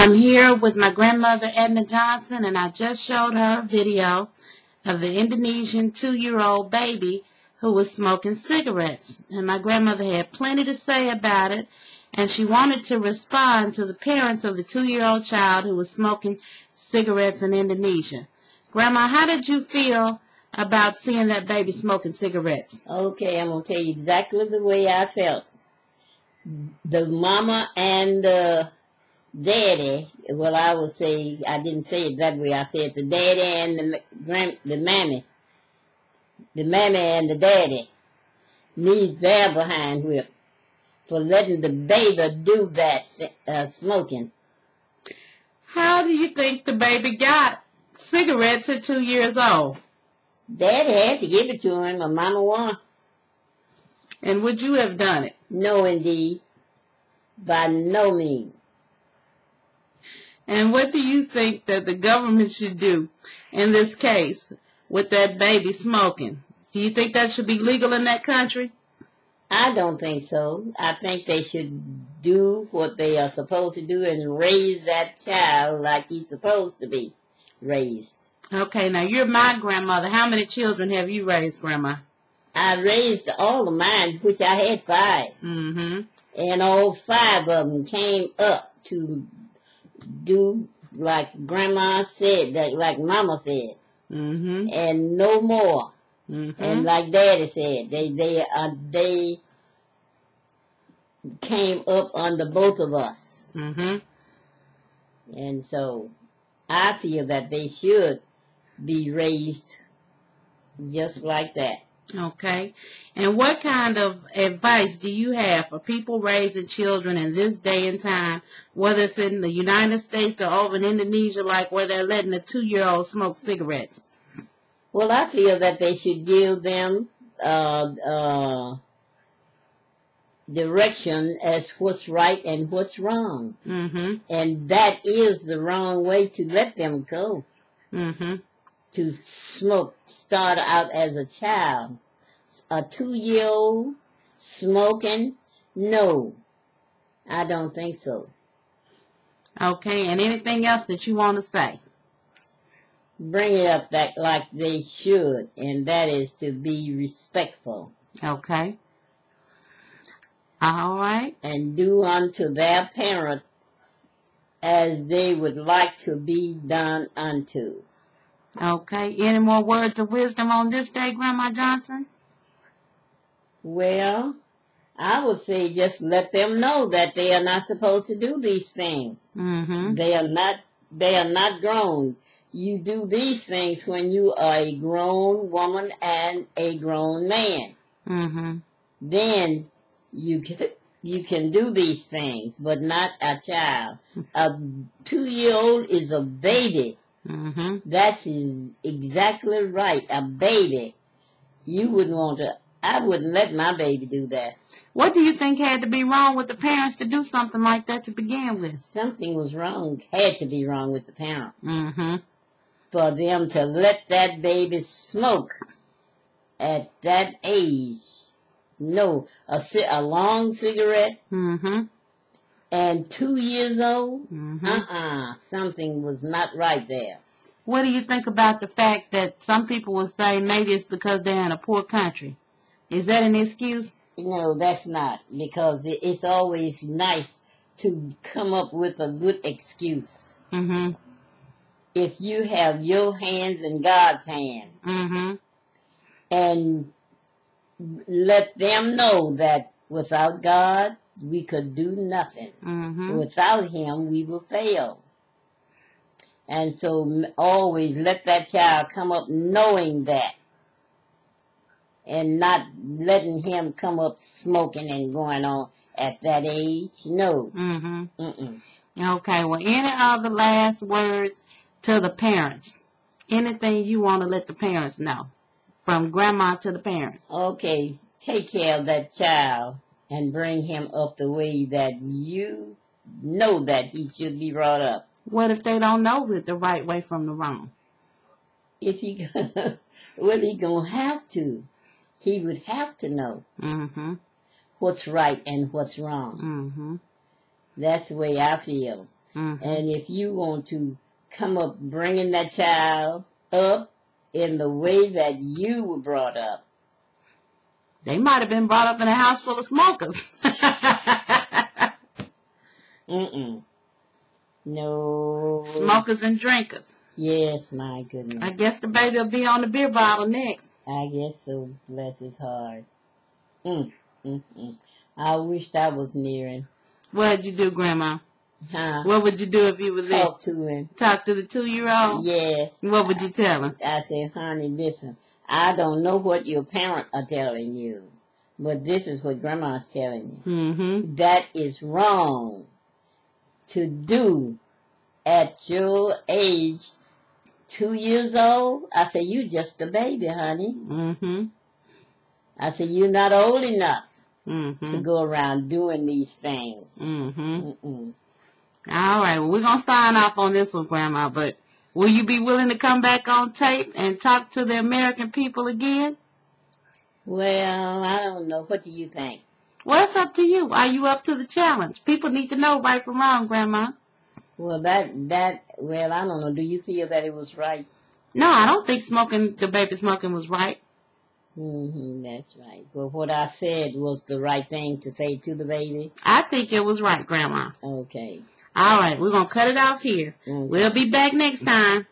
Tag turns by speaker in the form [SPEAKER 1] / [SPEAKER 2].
[SPEAKER 1] I'm here with my grandmother, Edna Johnson, and I just showed her a video of the Indonesian 2-year-old baby who was smoking cigarettes. And my grandmother had plenty to say about it, and she wanted to respond to the parents of the 2-year-old child who was smoking cigarettes in Indonesia. Grandma, how did you feel about seeing that baby smoking cigarettes?
[SPEAKER 2] Okay, I'm going to tell you exactly the way I felt. The mama and the daddy, well, I would say, I didn't say it that way. I said the daddy and the mammy and the daddy need their behind whip for letting the baby do that smoking.
[SPEAKER 1] How do you think the baby got cigarettes at 2 years old?
[SPEAKER 2] Daddy had to give it to him, or mama won.
[SPEAKER 1] And would you have done it?
[SPEAKER 2] No, indeed. By no means.
[SPEAKER 1] And what do you think that the government should do in this case with that baby smoking? Do you think that should be legal in that country?
[SPEAKER 2] I don't think so. I think they should do what they are supposed to do and raise that child like he's supposed to be raised.
[SPEAKER 1] Okay, now you're my grandmother. How many children have you raised, Grandma?
[SPEAKER 2] I raised all of mine, which I had 5.
[SPEAKER 1] Mm-hmm.
[SPEAKER 2] And all 5 of them came up to do like Grandma said, like Mama said,
[SPEAKER 1] mm-hmm.
[SPEAKER 2] and no more.
[SPEAKER 1] Mm-hmm.
[SPEAKER 2] And like Daddy said, they came up under both of us.
[SPEAKER 1] Mm-hmm.
[SPEAKER 2] And so I feel that they should be raised just like that.
[SPEAKER 1] Okay. And what kind of advice do you have for people raising children in this day and time, whether it's in the United States or over in Indonesia, like where they're letting a 2-year-old smoke cigarettes?
[SPEAKER 2] Well, I feel that they should give them direction as what's right and what's wrong.
[SPEAKER 1] Mm-hmm.
[SPEAKER 2] And that is the wrong way to let them go.
[SPEAKER 1] Mm-hmm.
[SPEAKER 2] To smoke, start out as a child. A 2-year-old smoking? No, I don't think so.
[SPEAKER 1] Okay, and anything else that you want to say?
[SPEAKER 2] Bring it up that like they should, and that is to be respectful.
[SPEAKER 1] Okay. All right.
[SPEAKER 2] And do unto their parent as they would like to be done unto.
[SPEAKER 1] Okay. Any more words of wisdom on this day, Grandma Johnson?
[SPEAKER 2] Well, I would say just let them know that they are not supposed to do these things.
[SPEAKER 1] Mm-hmm.
[SPEAKER 2] They are not grown. You do these things when you are a grown woman and a grown man.
[SPEAKER 1] Mm-hmm. Then
[SPEAKER 2] you can do these things, but not a child. A 2-year-old is a baby.
[SPEAKER 1] Mm-hmm.
[SPEAKER 2] That's exactly right, a baby. You wouldn't want to, I wouldn't let my baby do that.
[SPEAKER 1] What do you think had to be wrong with the parents to do something like that to begin with?
[SPEAKER 2] Something was wrong, had to be wrong with the parent.
[SPEAKER 1] Mm-hmm.
[SPEAKER 2] For them to let that baby smoke at that age. No, a long cigarette.
[SPEAKER 1] Mm-hmm.
[SPEAKER 2] And 2 years old?
[SPEAKER 1] Mm-hmm.
[SPEAKER 2] Something was not right there.
[SPEAKER 1] What do you think about the fact that some people will say maybe it's because they're in a poor country? Is that an excuse?
[SPEAKER 2] No, that's not, because it's always nice to come up with a good excuse.
[SPEAKER 1] Mm-hmm.
[SPEAKER 2] If you have your hands in God's hand,
[SPEAKER 1] mm-hmm.
[SPEAKER 2] and let them know that without God, we could do nothing.
[SPEAKER 1] Mm-hmm.
[SPEAKER 2] Without Him, we will fail. And so always let that child come up knowing that, and not letting him come up smoking and going on at that age. No.
[SPEAKER 1] Mm-hmm.
[SPEAKER 2] Mm-mm.
[SPEAKER 1] Okay, well, any other last words to the parents? Anything you want to let the parents know? From grandma to the parents.
[SPEAKER 2] Okay, take care of that child and bring him up the way that you know that he should be brought up.
[SPEAKER 1] What if they don't know the right way from the wrong?
[SPEAKER 2] If he, well, he gonna have to. He would have to know what's right and what's wrong. That's the way I feel. And if you want to come up bringing that child up in the way that you were brought up.
[SPEAKER 1] They might have been brought up in a house full of smokers.
[SPEAKER 2] No.
[SPEAKER 1] Smokers and drinkers.
[SPEAKER 2] Yes, my goodness.
[SPEAKER 1] I guess the baby will be on the beer bottle next.
[SPEAKER 2] I guess so. Bless his heart. I wished I was near him.
[SPEAKER 1] What did you do, Grandma?
[SPEAKER 2] Huh?
[SPEAKER 1] What would you do if you was there?
[SPEAKER 2] Talk to him.
[SPEAKER 1] Talk to the 2-year-old?
[SPEAKER 2] Yes.
[SPEAKER 1] What would you tell him?
[SPEAKER 2] I said, honey, listen, I don't know what your parents are telling you, but this is what Grandma's telling you. That is wrong to do at your age, 2 years old. I said, you just a baby, honey. I said, you're not old enough to go around doing these things.
[SPEAKER 1] All right, well, we're going to sign off on this one, Grandma, but will you be willing to come back on tape and talk to the American people again?
[SPEAKER 2] Well, I don't know. What do you think?
[SPEAKER 1] Well, it's up to you. Are you up to the challenge? People need to know right from wrong, Grandma.
[SPEAKER 2] Well, well, I don't know. Do you feel that it was right?
[SPEAKER 1] No, I don't think the baby smoking was right.
[SPEAKER 2] That's right. Well, what I said was the right thing to say to the baby.
[SPEAKER 1] I think it was right, Grandma.
[SPEAKER 2] Okay.
[SPEAKER 1] All right, we're going to cut it off here. We'll be back next time.